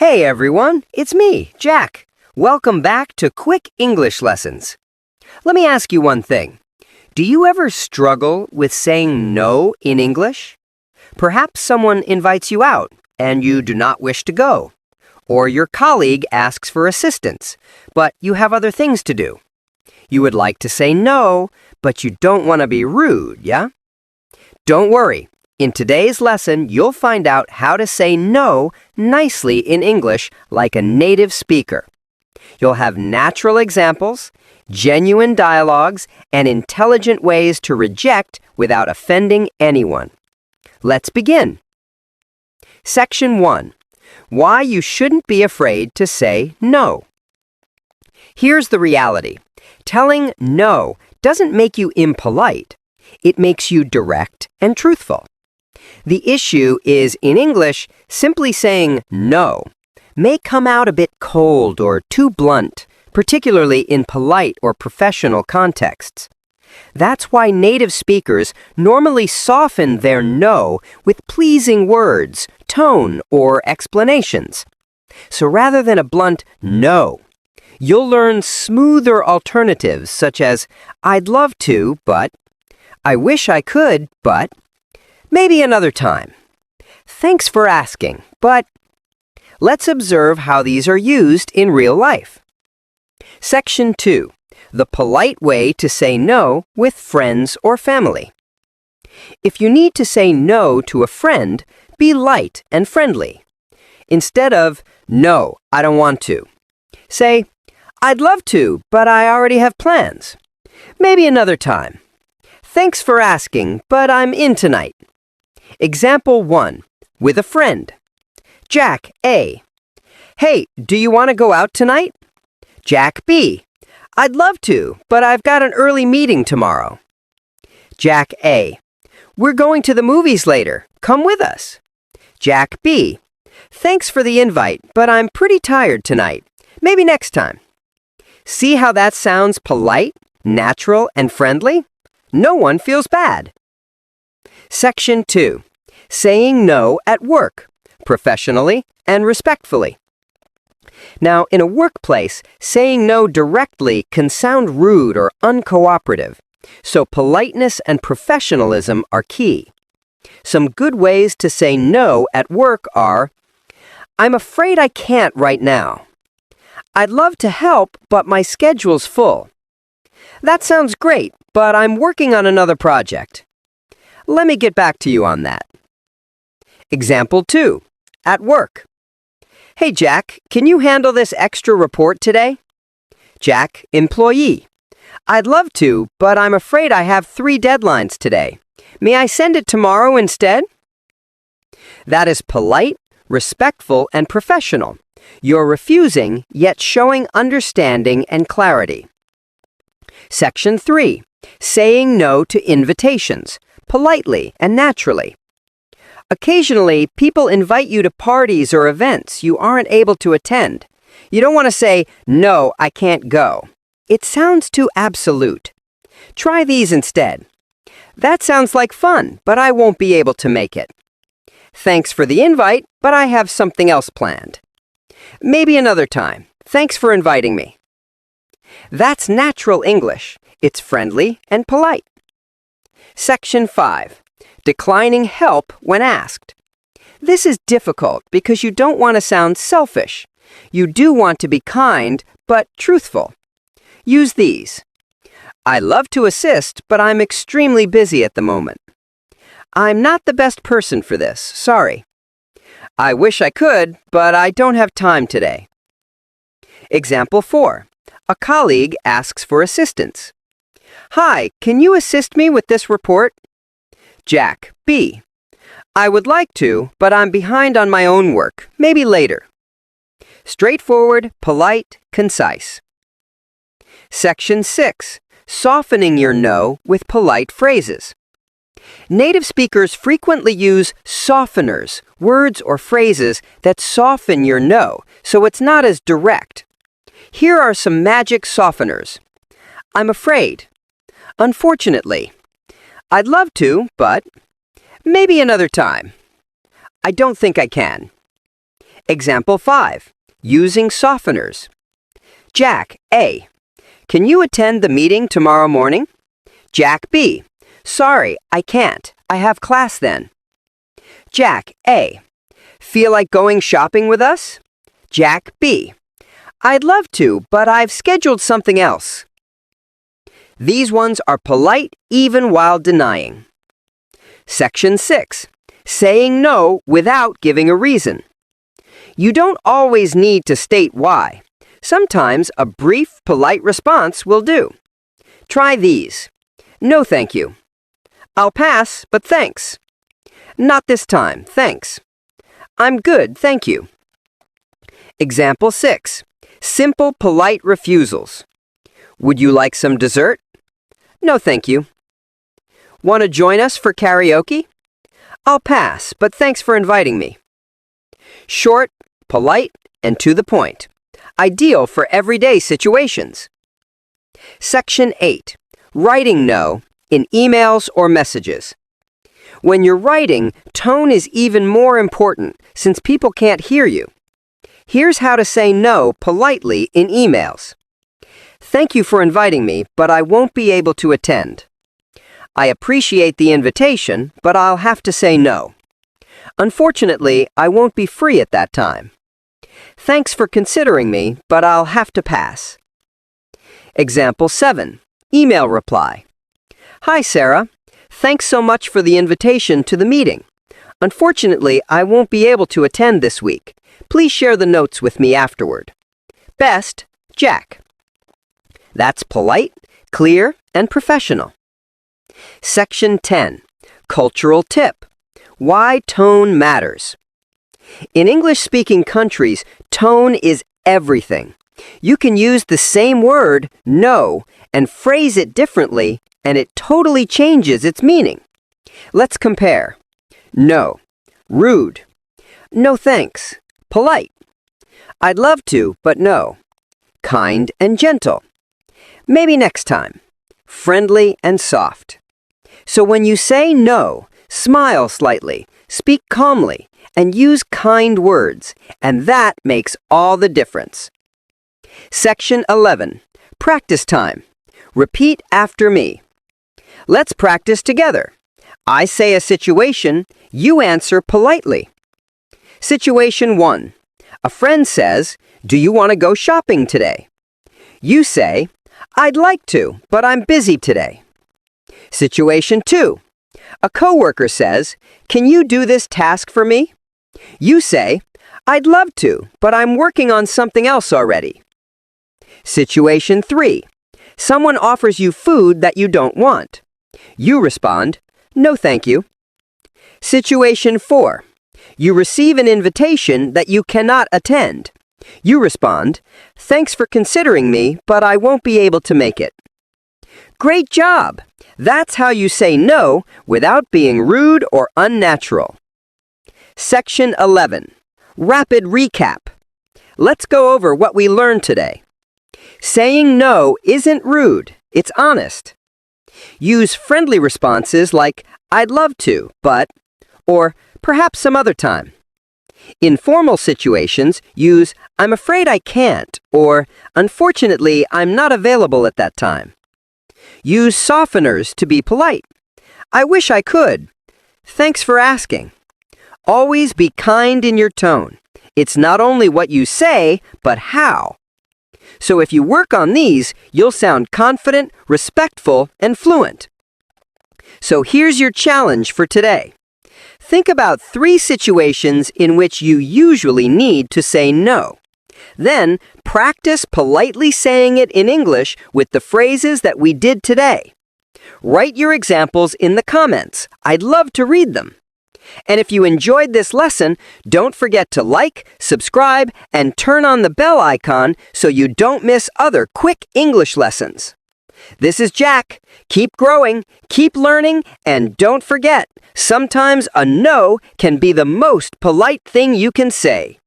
Hey everyone, it's me, Jack. Welcome back to Quick English Lessons. Let me ask you one thing. Do you ever struggle with saying no in English? Perhaps someone invites you out and you do not wish to go. Or your colleague asks for assistance, but you have other things to do. You would like to say no, but you don't want to be rude, yeah? Don't worry. In today's lesson, you'll find out how to say no nicely in English like a native speaker. You'll have natural examples, genuine dialogues, and intelligent ways to reject without offending anyone. Let's begin. Section 1. Why you shouldn't be afraid to say no. Here's the reality. Telling no doesn't make you impolite. It makes you direct and truthful. The issue is, in English, simply saying no may come out a bit cold or too blunt, particularly in polite or professional contexts. That's why native speakers normally soften their no with pleasing words, tone, or explanations. So rather than a blunt no, you'll learn smoother alternatives such as, I'd love to, but, I wish I could, but, maybe another time. Thanks for asking, but let's observe how these are used in real life. Section 2. The polite way to say no with friends or family. If you need to say no to a friend, be light and friendly. Instead of, no, I don't want to. Say, I'd love to, but I already have plans. Maybe another time. Thanks for asking, but I'm in tonight. Example 1. With a friend. Jack A. Hey, do you want to go out tonight? Jack B. I'd love to, but I've got an early meeting tomorrow. Jack A. We're going to the movies later. Come with us. Jack B. Thanks for the invite, but I'm pretty tired tonight. Maybe next time. See how that sounds polite, natural, and friendly? No one feels bad. Section 2. Saying no at work, professionally and respectfully. Now, in a workplace, saying no directly can sound rude or uncooperative, so politeness and professionalism are key. Some good ways to say no at work are, I'm afraid I can't right now. I'd love to help, but my schedule's full. That sounds great, but I'm working on another project. Let me get back to you on that. Example 2. At work. Hey Jack, can you handle this extra report today? Jack, employee. I'd love to, but I'm afraid I have 3 deadlines today. May I send it tomorrow instead? That is polite, respectful, and professional. You're refusing, yet showing understanding and clarity. Section 3. Saying no to invitations, politely and naturally. Occasionally, people invite you to parties or events you aren't able to attend. You don't want to say, no, I can't go. It sounds too absolute. Try these instead. That sounds like fun, but I won't be able to make it. Thanks for the invite, but I have something else planned. Maybe another time. Thanks for inviting me. That's natural English. It's friendly and polite. Section 5. Declining help when asked. This is difficult because you don't want to sound selfish. You do want to be kind, but truthful. Use these. I love to assist, but I'm extremely busy at the moment. I'm not the best person for this, sorry. I wish I could, but I don't have time today. Example 4. A colleague asks for assistance. Hi, can you assist me with this report? Jack B. I would like to, but I'm behind on my own work. Maybe later. Straightforward, polite, concise. Section 6. Softening your no with polite phrases. Native speakers frequently use softeners, words or phrases that soften your no, so it's not as direct. Here are some magic softeners. I'm afraid. Unfortunately. I'd love to, but maybe another time. I don't think I can. Example 5. Using softeners. Jack A. Can you attend the meeting tomorrow morning? Jack B. Sorry, I can't. I have class then. Jack A. Feel like going shopping with us? Jack B. I'd love to, but I've scheduled something else. These ones are polite even while denying. Section 6. Saying no without giving a reason. You don't always need to state why. Sometimes a brief, polite response will do. Try these. No, thank you. I'll pass, but thanks. Not this time, thanks. I'm good, thank you. Example 6. Simple, polite refusals. Would you like some dessert? No, thank you. Want to join us for karaoke? I'll pass, but thanks for inviting me. Short, polite, and to the point. Ideal for everyday situations. Section 8. Writing no in emails or messages. When you're writing, tone is even more important since people can't hear you. Here's how to say no politely in emails. Thank you for inviting me, but I won't be able to attend. I appreciate the invitation, but I'll have to say no. Unfortunately, I won't be free at that time. Thanks for considering me, but I'll have to pass. Example 7. Email reply. Hi, Sarah. Thanks so much for the invitation to the meeting. Unfortunately, I won't be able to attend this week. Please share the notes with me afterward. Best, Jack. That's polite, clear, and professional. Section 10. Cultural tip. Why tone matters. In English-speaking countries, tone is everything. You can use the same word, no, and phrase it differently, and it totally changes its meaning. Let's compare. No. Rude. No thanks. Polite. I'd love to, but no. Kind and gentle. Maybe next time. Friendly and soft. So when you say no, smile slightly, speak calmly, and use kind words, and that makes all the difference. Section 11. Practice time. Repeat after me. Let's practice together. I say a situation, you answer politely. Situation 1. A friend says, "Do you want to go shopping today?" You say, "I'd like to, but I'm busy today." Situation 2. A coworker says, "Can you do this task for me?" You say, "I'd love to, but I'm working on something else already." Situation 3. Someone offers you food that you don't want. You respond, "No, thank you." Situation 4. You receive an invitation that you cannot attend. You respond, "Thanks for considering me, but I won't be able to make it." Great job! That's how you say no without being rude or unnatural. Section 11. Rapid recap. Let's go over what we learned today. Saying no isn't rude, it's honest. Use friendly responses like, "I'd love to, but," or "perhaps some other time." In formal situations, use, "I'm afraid I can't," or "Unfortunately, I'm not available at that time." Use softeners to be polite. "I wish I could." "Thanks for asking." Always be kind in your tone. It's not only what you say, but how. So if you work on these, you'll sound confident, respectful, and fluent. So here's your challenge for today. Think about 3 situations in which you usually need to say no. Then, practice politely saying it in English with the phrases that we did today. Write your examples in the comments. I'd love to read them. And if you enjoyed this lesson, don't forget to like, subscribe, and turn on the bell icon so you don't miss other quick English lessons. This is Jack. Keep growing, keep learning, and don't forget, sometimes a no can be the most polite thing you can say.